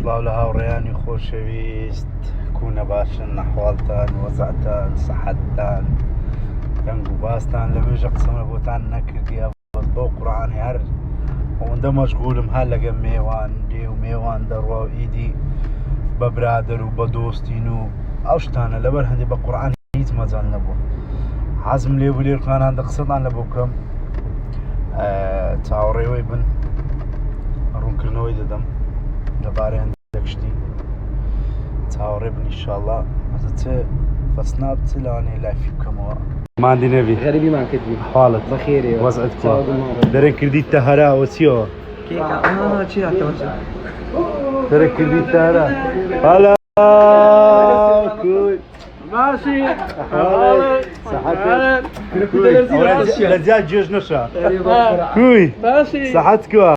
سڵاو لە هاوڕێیانی خۆشەویست کوونە باشن نەحواڵتان وەزعتان سەحەتتان دەنگ و باستان لە وێژە قسەمە بۆتان نەکردیە بۆ قورعانی هەر ئەوەندە مەشغولم هەر لەگەم میێوان دێ و میێوان دەڕوا و ئیدی بە برادەر و بە دۆستین و ئەو شتانە لەبەر هەندێک بە قورعان هیچ مەجال نەبووە حەزم لێ بوو لێرخانان دە قسەتان لە بۆ بکەم چاوەڕێوەی بن ڕوونکردنەوەی دەدەم لەبارەی هەندێک شتی چاوەڕێ بن ئینشاڵڵا چ فەسناب چ لەوانەیە لایفی بکەمەوە ماندی نەبی غەریبیمان کردی حاڵت بەخێرێ وەزعت دەرێ کردیتە هەراوە چیەوە دەرێ کردیتە هەرا هەلا کوی ماشي لە جای جێژ نەشە کوی سەحەت کووە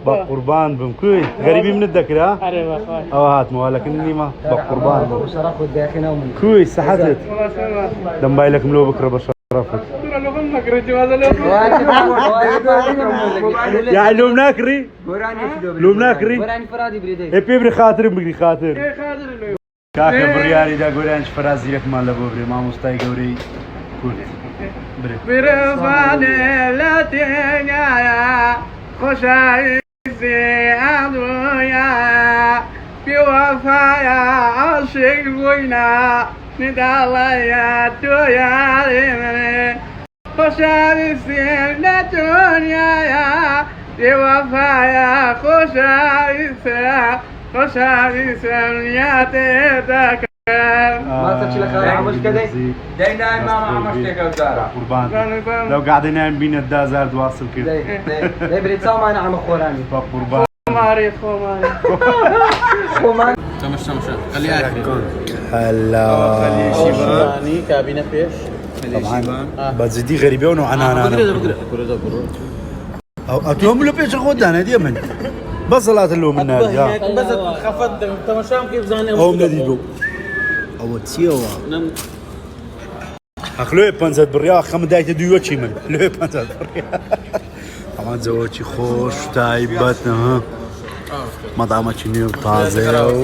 بە قوربان بم کوی غەریبی منت دەکرا ئەوە هاتمەوە نیمە بە قوربان بم کوی سەحەتت دەمبایلەکم لۆ بکڕە بە شەرەفت یاعی لۆم ناکڕی لۆم ناکڕی ئێ پێ بری خاترم بگری خاتر کاکە بڕیاریدا گۆرانیش فەرازیرەکمان لە بۆ برێ مامۆستای گەورەی کورد برفانێ لە تێنایە خۆشەویستی ئەمڕۆیە بێوەفایە عاشق بووینە نەداڵەیە تۆ یاری منێ خۆشەویستیم لە دونیایە بێوەفایە خۆشەویستم یاتێ دەکەم لەو گادەنیان بینە 10,000 دواسڵ کرد لێبرێت چاومانە ئەمە خۆرانی بە قوربان خۆماری خۆمان تەمەشا خەلی ئاخری هەلا کابینە پێش بەجددی غەریبێون و عەنانانە ئەو تۆ لە پێش خۆتدانە دیە من بەسەڵاتە لۆ من نادیا خەفەت تەمەشام کرد بزانێ ئەوم نەدی بوو ئەوە چیەوە ئەخلۆی 50 بڕیا خەمە دایتە دووە چی من لێ 50 بڕیا ئەمان جەوەکی خۆش تایبەتە مەدامەکی نوێ و تازەیە و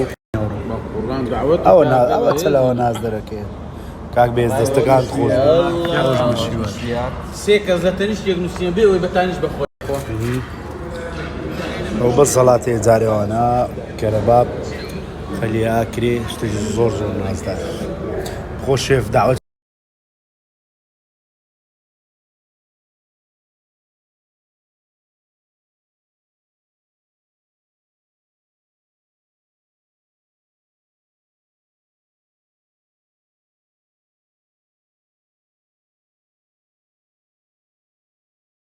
ئەوە چەلەوە ناز دەرەکێ کاک بێز دەستەکان خۆش سێ کەس لە تەنیشت یەک نووسیان بێ ئەوەی بەتانیش بەخۆی ئەو بەس سەڵاتەیە جارێوانە کەرەباب خەلی ئاکرێ شتێکی زۆر نازدار خۆش شێف داوەت